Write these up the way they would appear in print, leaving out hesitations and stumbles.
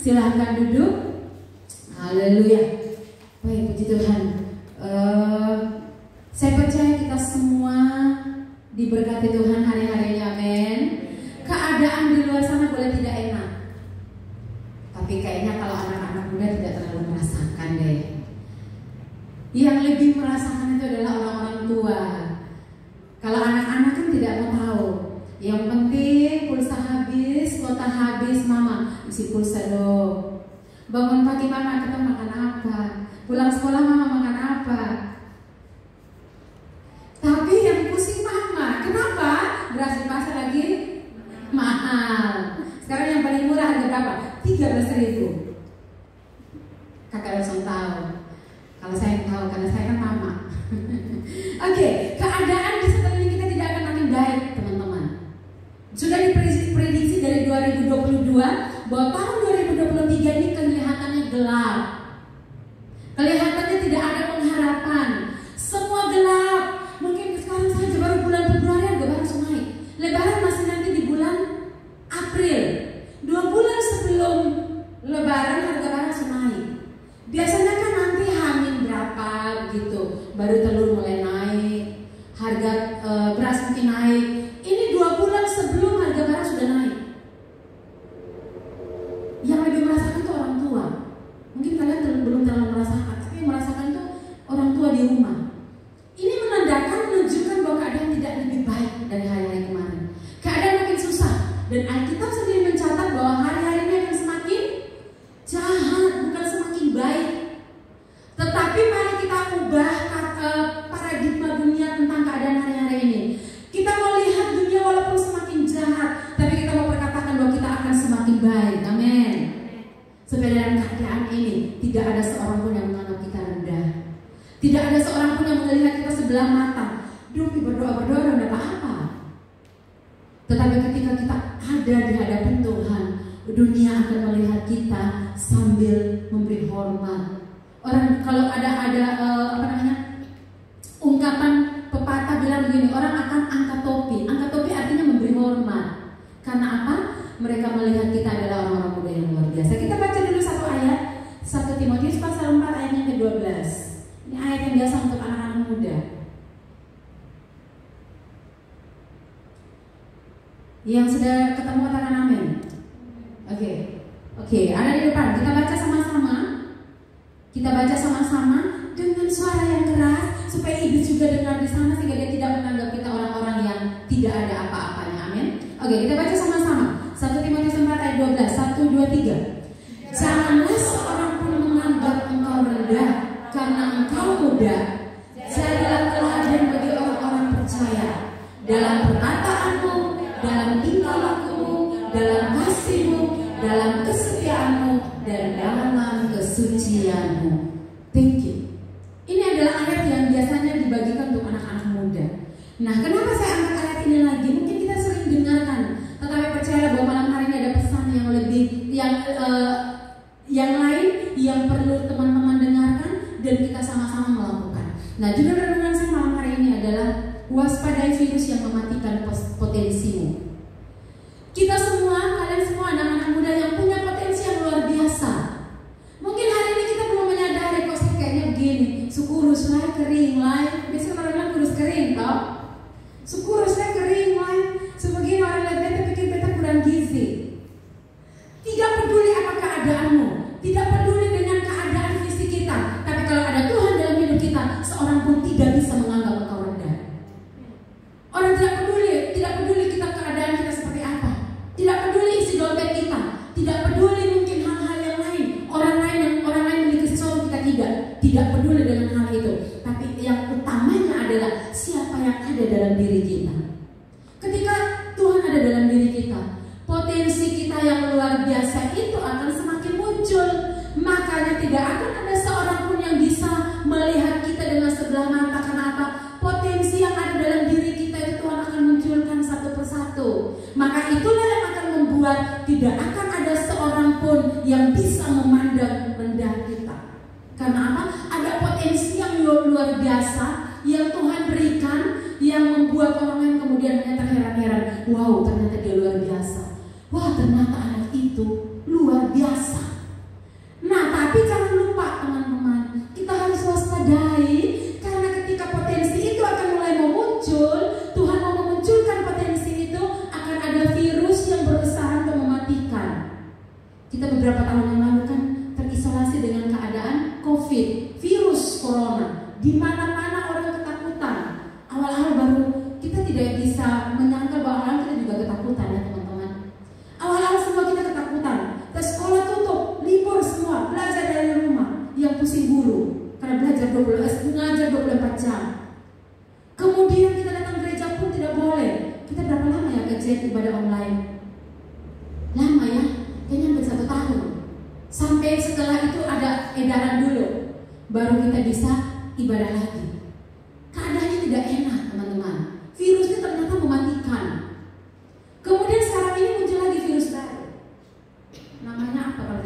Silahkan duduk. Haleluya. Baik, puji Tuhan. Saya percaya kita semua diberkati Tuhan hari-harinya, amin. Keadaan di luar sana boleh tidak enak, tapi kayaknya kalau anak-anak muda tidak terlalu merasakan deh. Yang lebih merasakan itu adalah orang-orang tua. Kalau anak-anak kan tidak mau tahu. Yang penting pulsa habis, kuota habis, mama isi pulsa dong. Bangun pagi mama, kita makan apa? Pulang sekolah mama makan apa? Tapi yang pusing mama, kenapa? Beras di pasar lagi mahal. Sekarang yang paling murah harga berapa? 13.000. Kakak langsung tahu. Kalau saya tahu, karena saya kan mama. Oke, keadaan di sekeliling kita tidak akan makin baik, teman-teman. Sudah diprediksi dari 2022 bahwa tahun 2023 ini kelihatannya gelap. Kelihatannya tidak ada pengharapan. Semua gelap. Mungkin sekarang saja baru bulan Februari harga barang langsung naik. Lebaran masih nanti di bulan April. 2 bulan sebelum Lebaran harga barang langsung naik. Biasanya kan nanti hamil berapa gitu, baru telur mulai naik, harga beras mungkin naik. Ini 2 bulan sebelum harga barang sudah naik. Yang lebih merasakan itu orang tua. Mungkin kalian belum terlalu merasakan, tapi yang merasakan itu orang tua di rumah. Ini menunjukkan bahwa keadaan tidak lebih baik dari hari-hari kemarin. Keadaan makin susah, dan Alkitab sendiri mencatat bahwa hari-hari ini akan semakin jahat, bukan semakin baik. Tetapi mari kita ubah paradigma dunia tentang keadaan hari-hari ini. Kita mau lihat dunia walaupun semakin jahat, tapi kita mau perkatakan bahwa kita akan semakin baik. Amin. Supaya dalam keadaan ini tidak ada seorang pun yang menganggap kita rendah. Tidak ada seorang pun yang melihat kita sebelah mata. Duh, berdoa-berdoa tidak apa-apa. Tetapi ketika kita ada di hadapan Tuhan, dunia akan melihat kita sambil memberi hormat. Orang kalau ada ungkapan pepatah bilang begini, orang akan angkat topi. Angkat topi artinya memberi hormat. Karena apa? Mereka melihat kita adalah orang-orang muda yang luar biasa. Kita baca dulu satu ayat, 1 Timotius pasal 4 ayat yang ke-12. Ini ayat yang biasa untuk anak-anak muda. Yang sudah ketemu katakan amin. Oke, ada di depan. Kita baca sama-sama. Kita baca sama-sama dengan suara yang keras supaya ibu juga dengar di sana sehingga dia tidak menganggap kita orang-orang yang tidak ada apa-apanya. Amin. Oke, kita baca sama-sama. 1 Timotius 4 ayat 12. 1, 2, 3. Janganlah seorang pun menganggap engkau rendah karena engkau muda. Jadilah teladan bagi orang-orang percaya dalam perkataanmu, dalam tingkah lakumu, dalam kasihmu, dalam kesetiaanmu, dan dalam kesucianmu. Thank you. Ini adalah ayat yang biasanya dibagikan untuk anak-anak muda. Nah, kenapa saya angkat ayat ini lagi? Mungkin kita sering dengarkan, tetapi percayalah bahwa malam hari ini ada pesan yang lebih, yang lain yang perlu teman-teman dengarkan dan kita sama-sama melakukan. Nah, judul renungan saya malam hari ini adalah waspadai virus yang mematikan potensimu. Kita semua, kalian semua anak-anak muda yang punya potensi yang luar biasa. Mungkin hari ini kita belum menyadari kok saya kayaknya begini, sukurus lah, kering lah. Biasanya orang bilang kurus kering, toh? Sukurus lah, kering lah. Sebegini orang lihat beta pikir beta kurang gizi. Tidak peduli apa keadaanmu, tidak peduli dengan keadaan fisik kita. Tapi kalau ada Tuhan dalam hidup kita, seorang pun tidak bisa menganggap engkau rendah. Orang tidak peduli kita keadaan kita seperti apa. Tidak peduli isi dompet kita, tidak peduli mungkin hal-hal yang lain. Orang lain memiliki sesuatu, kita tidak peduli dengan hal itu. Tapi yang utamanya adalah siapa yang ada dalam diri kita. Ketika Tuhan ada dalam diri kita, potensi kita yang luar biasa itu akan semakin muncul. Makanya tidak akan ada seorang pun yang bisa melihat kita dengan sebelah mata. Karena apa? Potensi yang ada dalam diri kita itu Tuhan akan munculkan satu persatu. Maka itulah yang akan membuat tidak akan ada seorang pun yang bisa memandang rendah kita. Karena apa? Ada potensi yang luar biasa yang Tuhan berikan, yang membuat orang lain kemudian terheran-heran. Wow, ternyata dia luar biasa. Wah, ternyata anak itu luar biasa. Tapi jangan lupa teman-teman, kita harus waspadai, karena ketika potensi itu akan mulai memuncul, Tuhan mau memunculkan potensi itu, akan ada virus yang berusaha untuk mematikan. Kita beberapa tahun yang lalu kan terisolasi dengan keadaan COVID, virus corona. Di mana-mana orang ketakutan. Awal-awal baru kita tidak bisa menyangka bahwa awal kita juga ketakutan ya teman-teman. Awal-awal semua kita ketakutan. Sekolah tutup, libur semua, belajar dari rumah. Yang pusing guru karena mengajar 24 jam. Kemudian kita datang gereja pun tidak boleh. Kita berapa lama ya kajian ibadah online? Lama ya, kayaknya hampir 1 tahun. Sampai setelah itu ada edaran dulu, baru kita bisa ibadah lagi. Keadaannya tidak enak teman-teman. Virusnya ternyata mematikan. Kemudian sekarang ini muncul lagi virus baru. Namanya apa kalau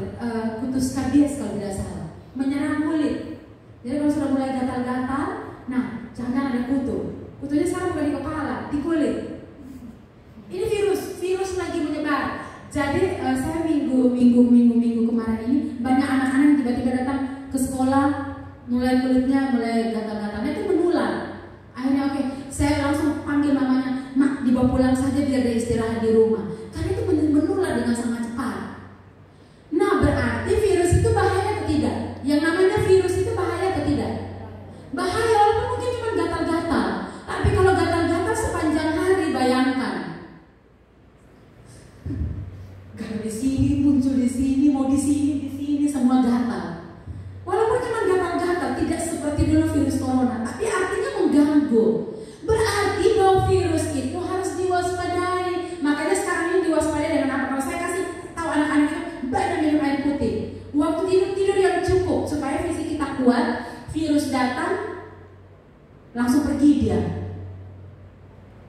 kutus kabies kalau tidak salah. Menyerang kulit. Jadi kalau sudah mulai gatal-gatal, nah jangan ada kutu. Kutunya sekarang bukan di kepala, di kulit. Ini virus lagi menyebar. Jadi saya minggu kemarin ini banyak anak-anak yang tiba-tiba datang ke sekolah, mulai kulitnya mulai gatal-gatalnya itu menular. Akhirnya oke, saya langsung panggil mamanya, "Mak, dibawa pulang saja biar dia istirahat di rumah." Karena itu menular dengan sangat cepat. Nah, berarti virus itu bahaya atau tidak? Yang namanya virus itu bahaya atau tidak? Bahaya, walaupun mungkin cuma gatal-gatal. Tapi kalau gatal-gatal sepanjang hari, bayangkan. Kalau di sini, muncul di sini, mau di sini, semua gatal. Walaupun cuma gatal-gatal, tidak seperti dulu virus corona, tapi artinya mengganggu. Berarti bahwa virus itu harus diwaspadai. Makanya sekarang ini diwaspadai dengan apa? Kalau saya kasih tahu anak-anak itu, banyak minum air putih. Waktu tidur yang cukup supaya fisik kita kuat. Virus datang, langsung pergi dia.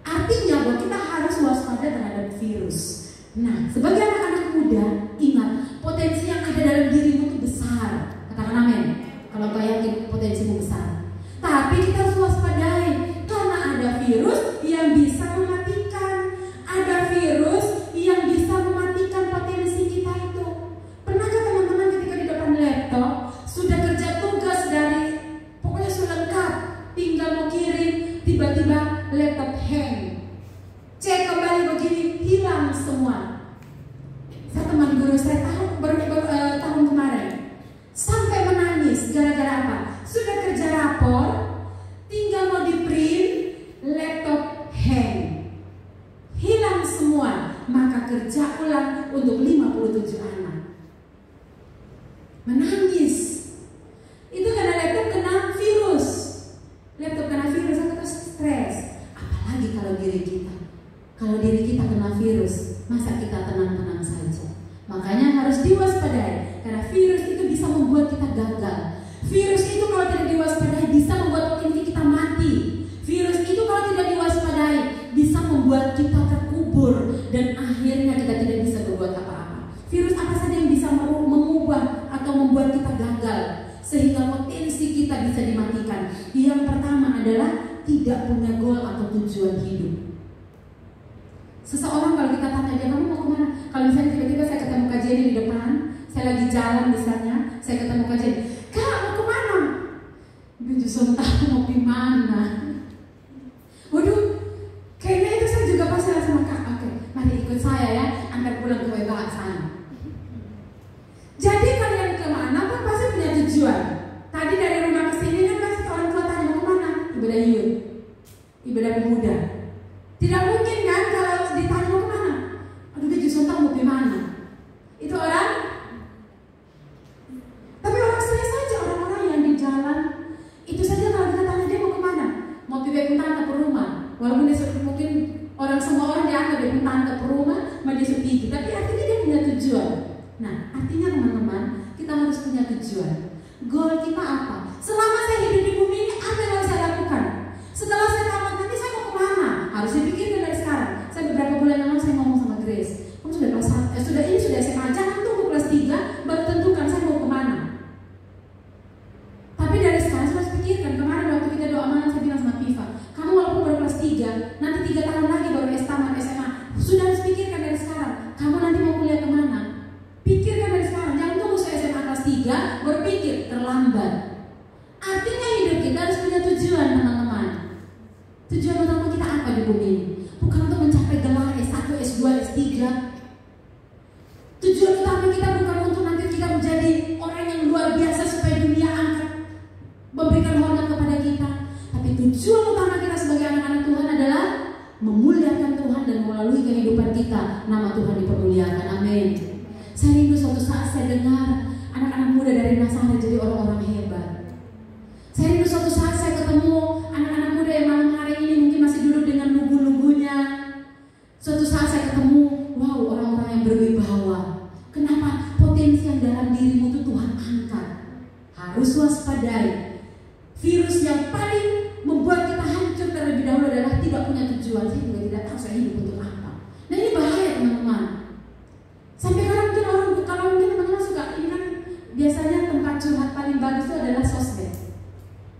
Artinya bahwa kita harus waspada terhadap virus. Nah, sebagai anak-anak muda, ingat potensi yang ada dalam dirimu itu besar. Katakan amin. Kalau kau yakin potensimu besar. Tapi kita harus waspadai karena ada virus yang bisa mematikan. Ada virus yang bisa mematikan potensi kita itu. Pernahkah teman-teman ketika di depan laptop sudah kerja tugas dari pokoknya sudah lengkap, tinggal mau kirim, tiba-tiba laptop hang. Cek kembali begini, hilang semua. Saya teman guru saya tahun kemarin sampai menangis gara-gara apa? Sudah kerja rapor, tinggal mau di print, laptop hang, hilang semua. Maka kerja ulang untuk 57 anak. Menangis. Itu karena laptop kena virus. Laptop kena virus atau stres. Apalagi kalau diri kita. Kalau diri kita kena virus, masa kita tenang-tenang saja? Makanya harus diwaspadai. Karena virus itu bisa membuat kita gagal. Virus itu kalau tidak diwaspadai bisa membuat potensi kita mati. Virus itu kalau tidak diwaspadai bisa membuat kita terkubur dan akhirnya kita tidak bisa berbuat apa-apa. Virus apa saja yang bisa mengubah atau membuat kita gagal sehingga potensi kita bisa dimatikan. Yang pertama adalah tidak punya goal atau tujuan hidup. Seseorang kalau kita tanya dia, kamu mau kemana? Kalau misalnya tiba-tiba saya ketemu kajian di depan, saya lagi jalan misalnya, saya ketemu kajian, "Kak, mau kemana?" Gue justru tahu mau gimana. Waduh, kayaknya itu saya juga pasti sama Kak. Oke, mari ikut saya ya, antar pulang ke WBH sana. Jadi kalian kemana pun pasti punya tujuan. Tadi dari rumah ke sini kan pasti orang tua tanya mau kemana? Ibadah youth, ibadah pemuda. Tidak mungkin kan kalau ditanya mau kemana? Aduh, dia justru tahu mau gimana. Itu orang. Tapi orang saya saja, orang-orang yang di jalan itu saja kalau kita tanya dia mau kemana? Mau pergi tante ke rumah. Walaupun dia mungkin semua orang dianggap dia tante ke rumah, mau dia pergi. Tapi artinya dia punya tujuan. Nah, artinya teman-teman, kita harus punya tujuan. Goal kita apa? Selama saya hidup di bumi ini, apa yang harus saya lakukan? Setelah saya tamat nanti saya mau kemana? Harus dipikirkan dari sekarang. Saya beberapa bulan yang lalu saya ngomong sama Grace, kamu sudah kelas 1, sudah SMA, jangan tunggu kelas 3 baru tentukan saya mau kemana. Tapi dari sekarang saya harus pikirkan. Kemarin waktu kita doa malam saya bilang sama Piva, kamu walaupun baru kelas 3, nanti 3 tahun lagi baru tamat SMA, sudah harus pikirkan dari sekarang. Kamu nanti mau kuliah kemana? Pikirkan dari sekarang. Jangan tunggu saya SMA kelas 3 baru kita, nama Tuhan dipermuliakan. Amin. Saya rindu suatu saat saya dengar anak-anak muda dari Nazaret jadi orang-orang hebat. Saya rindu suatu saat saya ketemu anak-anak muda yang malam hari ini mungkin masih duduk dengan lugu-lugunya. Suatu saat saya ketemu, wow, orang-orang yang berwibawa. Kenapa? Potensi yang dalam dirimu itu Tuhan angkat. Harus waspadai. Virus yang paling membuat kita hancur terlebih dahulu adalah tidak punya tujuan. Saya juga tidak tahu saya hidup untuk apa. Nah ini bahaya teman-teman. Sampai kalau mungkin teman-teman suka, ini kan biasanya tempat curhat paling bagus itu adalah sosmed.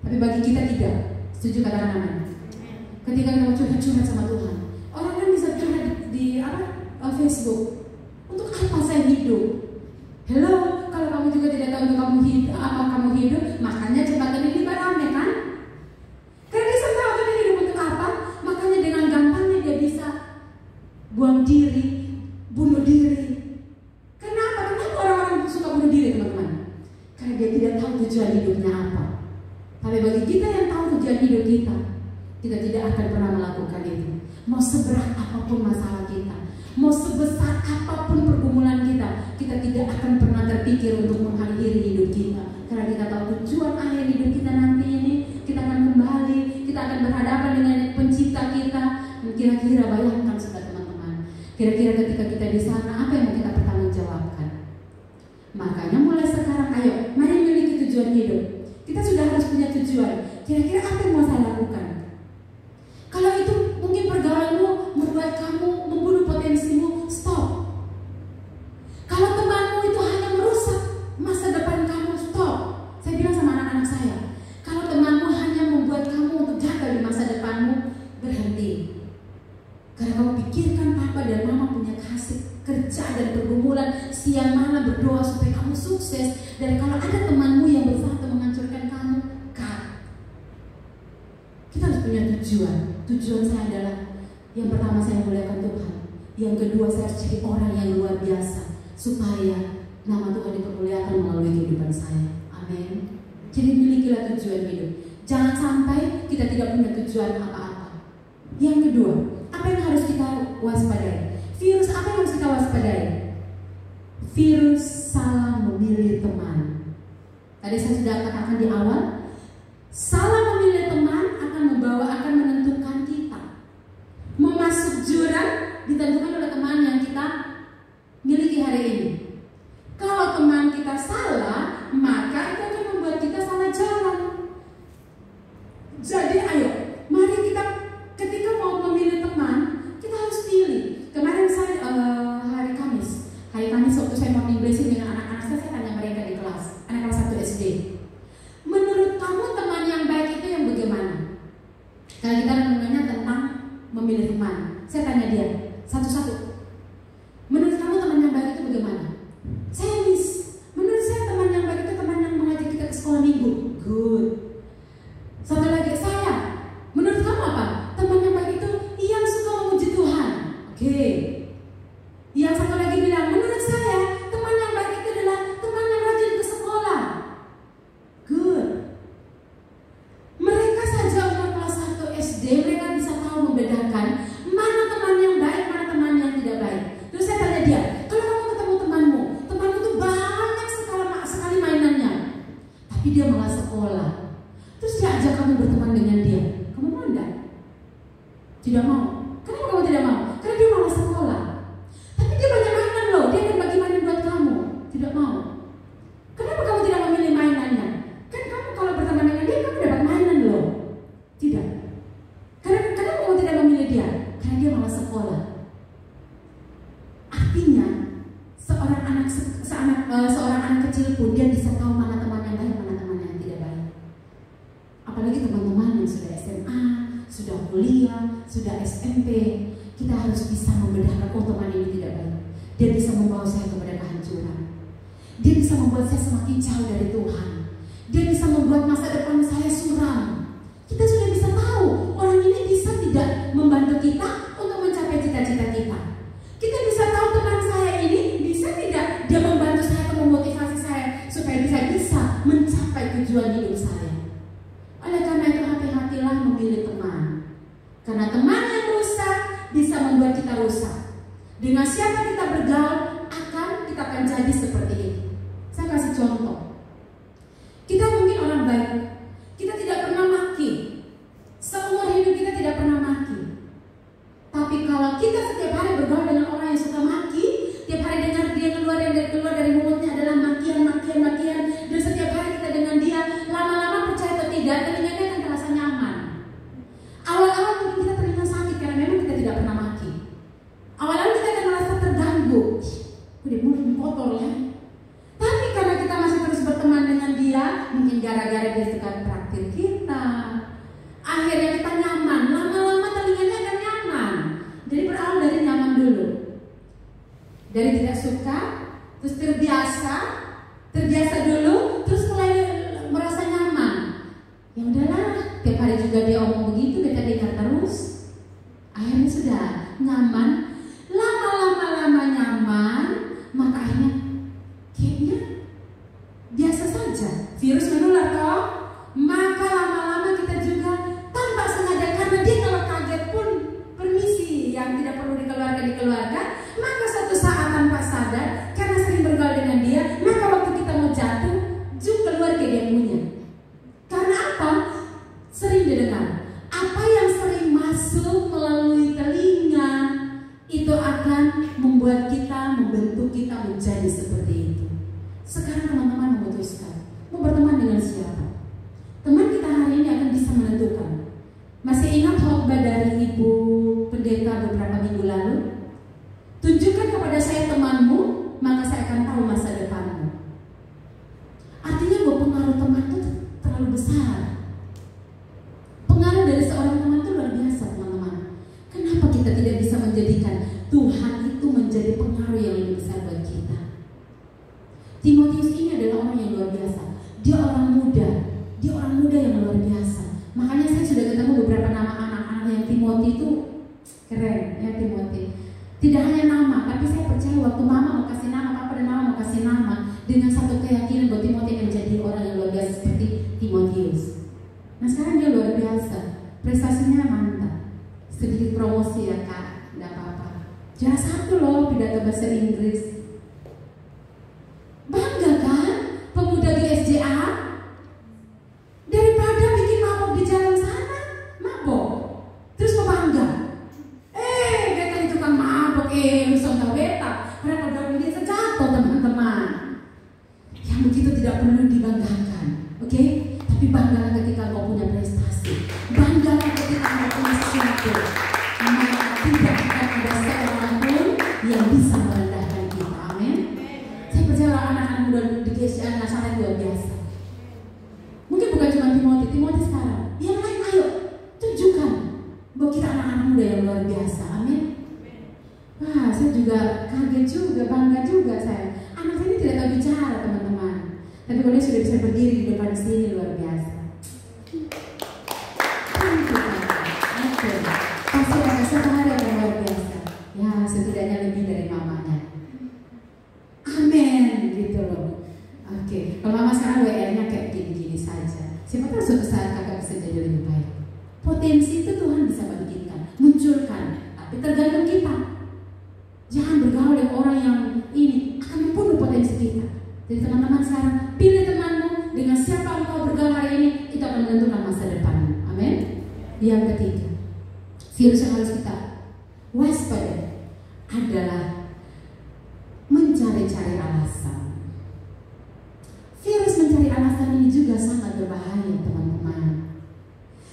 Tapi bagi kita tidak. Setuju katakan amin. Ketika kita mau curhat sama Tuhan, orang kan bisa curhat di Facebook. Untuk apa saya hidup? Hello, kalau kamu juga tidak tahu untuk kamu hidup, makanya jembatan ini beramai kan? Karena dia tahu kan hidup untuk apa, makanya dengan gampangnya dia bisa buang diri, bunuh diri. Kenapa? Kenapa orang-orang suka bunuh diri teman-teman? Karena dia tidak tahu tujuan hidupnya apa. Tapi bagi kita yang tahu tujuan hidup kita tidak akan pernah melakukan itu. Mau seberat apapun masalah kita, mau sebesar apapun pergumulan kita tidak akan pernah terpikir untuk mengakhiri hidup kita. Karena kita tahu tujuan akhir hidup kita nanti ini, kita akan kembali, kita akan berhadapan dengan pencipta kita. Dan kira-kira bayangkan sudah teman-teman, kira-kira ketika kita di sana apa yang mau kita pertanggungjawabkan? Makanya mulai sekarang, ayo, mari memiliki tujuan hidup. Kita sudah harus punya tujuan. Kira-kira apa yang mau saya lakukan? Kalau itu mungkin pergaulanmu membuat kamu membunuh potensimu, stop. Kalau temanmu itu hanya merusak masa depan kamu, stop. Saya bilang sama anak-anak saya, kalau temanmu hanya membuat kamu untuk gagal di masa depanmu, berhenti. Karena kamu pikirkan papa dan mama punya kasih kerja dan pergumulan siang malam berdoa supaya kamu sukses. Dan kalau ada temanmu yang berusaha menghancurkan kamu, kita harus punya tujuan. Tujuan saya adalah, yang pertama saya muliakan Tuhan, yang kedua saya harus jadi orang yang luar biasa supaya nama Tuhan dipermuliakan melalui kehidupan saya. Amin. Jadi milikilah tujuan hidup. Jangan sampai kita tidak punya tujuan apa-apa. Yang kedua, apa yang harus kita waspadai? Virus apa yang harus kita waspadai? Virus salah memilih teman. Tadi saya sudah katakan di awal, salah memilih teman akan menentukan kita. Mau masuk jurang ditentukan oleh teman yang kita miliki hari ini. Kalau teman kita salah, maka itu akan membuat kita salah jalan. Jadi ayo, mari kita ketika mau memilih teman, kita harus pilih. Kemarin saya hari Kamis waktu saya mau blessing dengan anak-anak saya tanya mereka di kelas, anak kelas 1 SD. Menurut kamu teman yang baik itu yang bagaimana? Kalau kita menanya tentang memilih teman, saya tanya dia satu-satu. Menurut kamu teman yang baik itu bagaimana? Saya menurut saya teman yang baik itu teman yang mengajak kita ke sekolah minggu. Good. Satu lagi saya, menurut kamu apa? Teman yang baik itu yang suka memuji Tuhan. Oke. Yang satu lagi bilang, menurut saya teman yang baik itu adalah teman yang rajin ke sekolah. Good. Mereka saja umur kelas 1 SD, mereka bisa tahu membedakan mana teman yang baik, mana teman yang tidak baik. Terus saya tanya dia, kalau kamu ketemu temanmu itu banyak sekali mainannya, tapi dia malah sekolah. Terus dia ajak kamu berteman dengan dia, kamu mau enggak? Tidak mau. Kenapa kamu tidak mau? Karena dia malah sekolah. Tapi dia banyak mainan loh, dia akan bagi mainan buat kamu. Tidak mau. Kenapa kamu tidak memilih mainannya? Kan kamu kalau berteman dengan dia, kamu dapat mainan loh. Tidak. Kenapa kamu tidak memilih dia? Karena dia malah sekolah. Artinya, seorang anak kecil pun dia bisa tahu mana teman yang baik, mana teman yang tidak baik. Apalagi teman-teman yang sudah SMA, sudah kuliah, sudah SMP, kita harus bisa membedakan, oh teman ini tidak baik. Dia bisa membawa saya kepada kehancuran. Dia bisa membuat saya semakin jauh dari Tuhan. Dia bisa membuat masa depan saya suram. Kita sudah bisa tahu orang ini bisa tidak membantu kita untuk mencapai cita-cita kita. Kita bisa tahu teman saya ini bisa tidak dia membantu saya atau memotivasi saya supaya bisa mencapai tujuan hidup saya. Oleh karena itu hati-hatilah memilih teman. Karena teman yang rusak bisa membuat kita rusak. Dengan siapa kita bergaul kita akan jadi seperti itu. Saya kasih contoh. Kita mungkin orang baik, kita tidak pernah maki. Seumur hidup kita tidak pernah maki. Tapi kalau kita setiap hari bergaul dengan orang yang suka maki, tiap hari dengar dia keluar dari mulutnya adalah makian, dan setiap hari kita dengan dia, lama-lama percaya atau tidak, telinganya akan terasa nyaman. Awal-awal mungkin kita terlihat sakit karena memang kita tidak pernah maki. Awal-awal kita akan merasa terganggu. Udah mulut kotor ya. Tapi karena kita masih terus berteman dengan dia, mungkin gara-gara dia suka traktir kita, akhirnya kita nyaman. Lama-lama telinganya akan nyaman. Jadi berawal dari nyaman dulu. Dari tidak suka, terus terbiasa dulu, terus mulai merasa nyaman. Ya udahlah, tiap hari juga dia omong begitu, kita dengar terus. Akhirnya sudah nyaman. Lama-lama nyaman, maka akhirnya kayaknya biasa saja. Virus menular toh, maka lama-lama kita juga tanpa sengaja, karena dia kalau kaget pun permisi yang tidak perlu dikeluarkan, maka suatu saat tanpa sadar, karena sering bergaul dengan dia, maka waktu kita mau jatuh, keluar ke dia punya. Karena apa? Sering didengar. Apa yang sering masuk melalui telinga itu akan membuat kita, membentuk kita menjadi seperti itu. Sekarang teman-teman memutuskan mau berteman dengan siapa. Teman kita hari ini akan bisa menentukan. Masih ingat khotbah dari Ibu Pendeta beberapa minggu lalu? Tunjukkan kepada saya temanmu, maka saya akan tahu masa depanmu. Artinya bahwa pengaruh teman itu terlalu besar. Pengaruh dari seorang teman itu luar biasa, teman-teman. Kenapa kita tidak bisa menjadikan Tuhan itu menjadi pengaruh yang lebih besar buat kita? Timotius ini adalah orang yang luar biasa. Dia orang muda yang luar biasa. Makanya saya sudah ketemu beberapa nama anak-anak yang Timothy itu keren ya, Timothy. Tidak hanya nama, tapi saya percaya waktu mama mau kasih nama, papa dan mama mau kasih nama, dengan satu keyakinan bahwa Timothy akan jadi orang yang luar biasa seperti Timotius. Nah sekarang dia luar biasa, prestasinya mantap. Sedikit promosi ya kak, tidak apa-apa. Juara 1 loh pidato bahasa Inggris. Bangga kan pemuda di SJA? Daripada bikin mabok di jalan sana, mabok terus mau bangga. Beta itu kan mabok, usah beta. Mereka udah bisa jatuh teman-teman. Yang begitu tidak perlu dibanggakan, oke? Tapi banggalah ketika kau punya prestasi. Banggalah ketika kau punya sesuatu. Maka tidak akan ada seorang pun yang bisa merendahkan kita. Amin. Saya percaya anak-anak muda di GSA sangat luar biasa. Mungkin bukan cuma Timothy sekarang. Yang lain ayo tunjukkan bahwa kita anak-anak muda yang luar biasa. Amin. Wah, saya juga kaget juga, bangga juga saya. Anak saya ini tidak tahu bicara, teman-teman. Tapi kalau dia sudah bisa berdiri di depan sini, luar biasa. Pasti ada semangat yang luar biasa. Ya, setidaknya lebih dari mamanya. Amin, gitu loh. Oke, kalau mama sekarang WR-nya kayak gini-gini saja. Siapa tahu suatu saat kakak bisa jadi lebih baik. Potensi itu Tuhan bisa bangkitkan, munculkan, tapi tergantung kita. Jangan bergaul dengan orang yang ini akan membunuh potensi kita. Jadi teman-teman sekarang pilih temanmu, dengan siapa engkau bergaul hari ini, itu akan menentukan masa depanmu. Amin. Yang ketiga, virus yang harus kita waspada adalah mencari-cari alasan. Virus mencari alasan ini juga sangat berbahaya, teman-teman.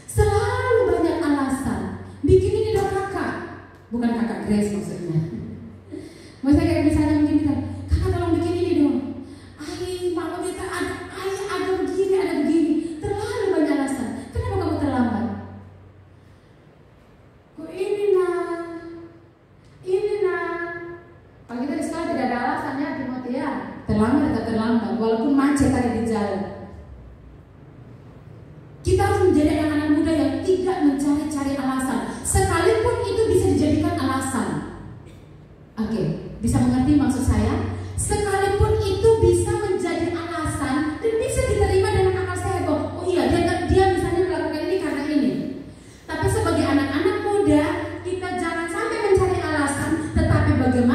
Selalu banyak alasan. Bikin ini dong kakak, bukan kakak Grace maksudnya. Maksudnya kayak misalnya mungkin kita, kakak tolong bikin ini dong. Mama kita ada begini. Terlalu banyak alasan. Kenapa kamu terlambat? Kok ini nak. Kalau kita di sekolah tidak ada alasannya, Timothy ya. Terlambat atau terlambat, walaupun macet tadi di jalan. Kita harus menjadi anak-anak muda yang tidak mencari-cari alasan, sekalipun itu bisa dijadikan alasan. Oke, bisa mengerti maksud saya? Sekalipun itu bisa menjadi alasan dan bisa diterima dengan akal sehat. Oh iya, dia misalnya melakukan ini karena ini. Tapi sebagai anak-anak muda, kita jangan sampai mencari alasan, tetapi bagaimana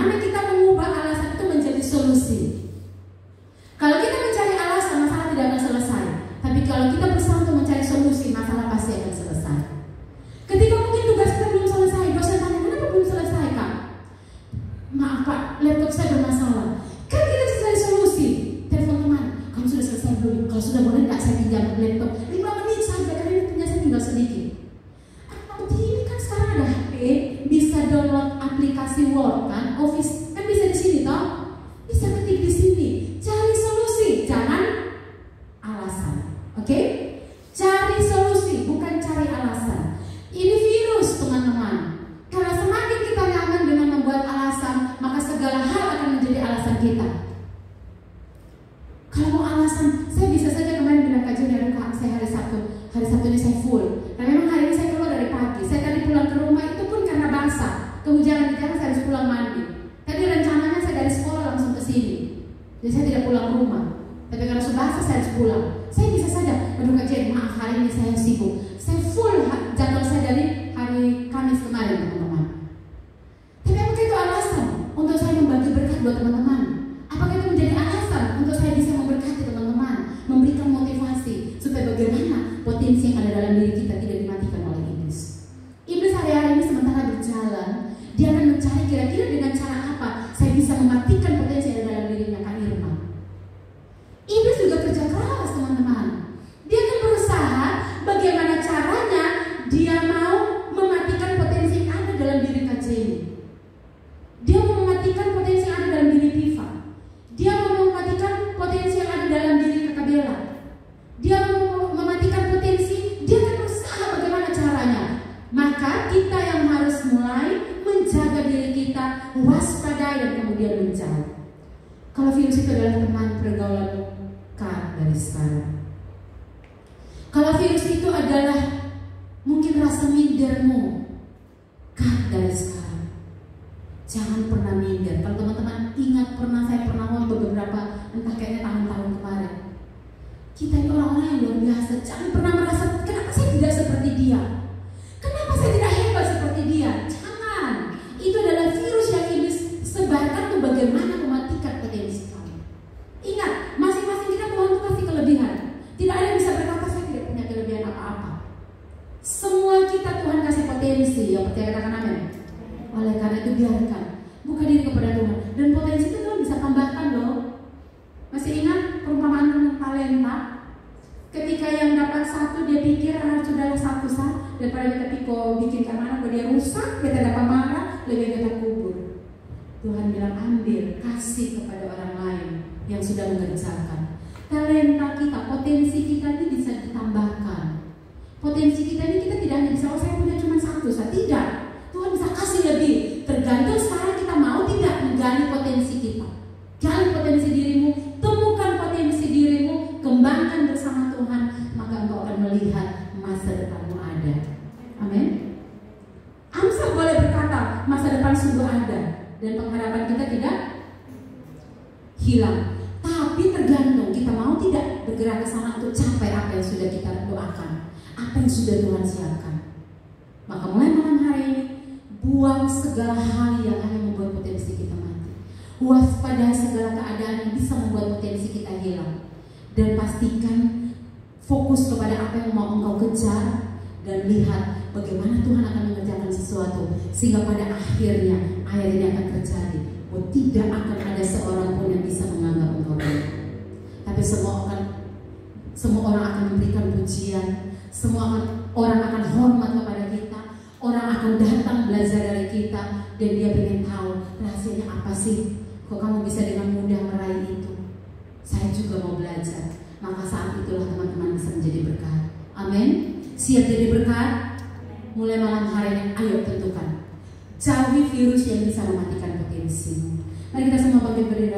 kita. Kalau mau alasan, saya bisa saja kemarin bilang kajian dari Kak, saya hari Sabtu ini saya full. Karena memang hari ini saya keluar dari pagi. Saya tadi pulang ke rumah itu pun karena basah, kehujanan di jalan, saya harus pulang mandi. Tadi rencananya saya dari sekolah langsung ke sini, jadi saya tidak pulang ke rumah. Tapi karena sudah basah saya harus pulang. Saya bisa saja, aduh kajian, maaf hari ini saya sibuk. Saya full jadwal saya dari hari Kamis kemarin, teman-teman. Tapi apakah itu alasan untuk saya membagi berkat buat teman-teman? Apakah itu menjadi alasan untuk saya bisa memberkati teman-teman, memberikan motivasi supaya bagaimana potensi yang ada dalam diri kita tidak dimatikan oleh iblis? Iblis hari-hari ini sementara berjalan, dia akan mencari kira-kira dengan cara apa saya bisa mematikan potensi yang ada dalam dirinya Kak Irma. Iblis juga kerja keras, teman-teman. Dia akan berusaha bagaimana caranya dia mau mematikan potensi yang ada dalam diri Kak Jenny. Dia mau mematikan potensi yang ada dalam diri Piva. Dia mau mematikan potensi yang ada dalam diri Kakak Bella. Dia mau mematikan potensi, dia akan berusaha bagaimana caranya. Maka kita yang harus mulai menjaga diri kita, waspada dan kemudian menjauh. Kalau virus itu adalah teman pergaulan Kak dari sekarang. Kalau virus itu adalah mungkin rasa mindermu, Kak dari sekarang. Jangan pernah minder. Kalau teman-teman ingat saya pernah ngomong beberapa, entah kayaknya tahun-tahun kemarin. Kita ini orang-orang yang luar biasa. Jangan pernah merasa, kenapa saya tidak seperti dia? Kenapa saya tidak hebat seperti dia? Jangan. Itu adalah virus yang iblis sebarkan untuk bagaimana mematikan potensi kamu. Ingat, masing-masing kita Tuhan itu kasih kelebihan. Tidak ada yang bisa berkata saya tidak punya kelebihan apa-apa. Semua kita Tuhan kasih potensi. Yang percaya katakan amin. Oleh karena itu biarkan, buka diri kepada Tuhan. Dan potensi itu Tuhan bisa tambahkan loh. Masih ingat perumpamaan tentang talenta? Ketika yang dapat satu dia pikir sudahlah satu sah, daripada kita bikin kemana dia rusak, kita dapat marah, lebih kita kubur. Tuhan bilang ambil, kasih kepada orang lain yang sudah mengerjakan. Talenta kita, potensi kita ini bisa ditambahkan. Potensi kita ini kita tidak hanya bisa, oh saya punya cuma satu sah, tidak. Tuhan bisa kasih lebih. Tergantung sekarang kita mau tidak menggali potensi kita. Gali potensi dirimu, temukan potensi dirimu, kembangkan bersama Tuhan, maka engkau akan melihat masa depanmu ada. Amin. Amsal boleh berkata masa depan sungguh ada dan pengharapan kita tidak hilang. Tapi tergantung kita mau tidak bergerak ke sana untuk capai apa yang sudah kita doakan, apa yang sudah Tuhan siapkan. Maka mulai malam hari ini buang segala hal yang hanya membuat potensi kita mati. Waspada segala keadaan yang bisa membuat potensi kita hilang. Dan pastikan fokus kepada apa yang mau engkau kejar. Dan lihat bagaimana Tuhan akan mengerjakan sesuatu. Sehingga pada akhirnya ayat ini akan terjadi. Oh, tidak akan ada seorang pun yang bisa menganggap engkau baik. Tapi semua orang akan memberikan pujian. Semua orang akan hormat kepada kita. Orang akan datang belajar dari kita. Dan dia ingin tahu rahasianya apa sih. Kok kamu bisa dengan mudah meraih itu? Saya juga mau belajar. Maka saat itulah teman-teman bisa menjadi berkat. Amin. Siap jadi berkat? Mulai malam hari ini, ayo tentukan. Jauhi virus yang bisa mematikan potensimu. Mari kita semua bangkit berdiri.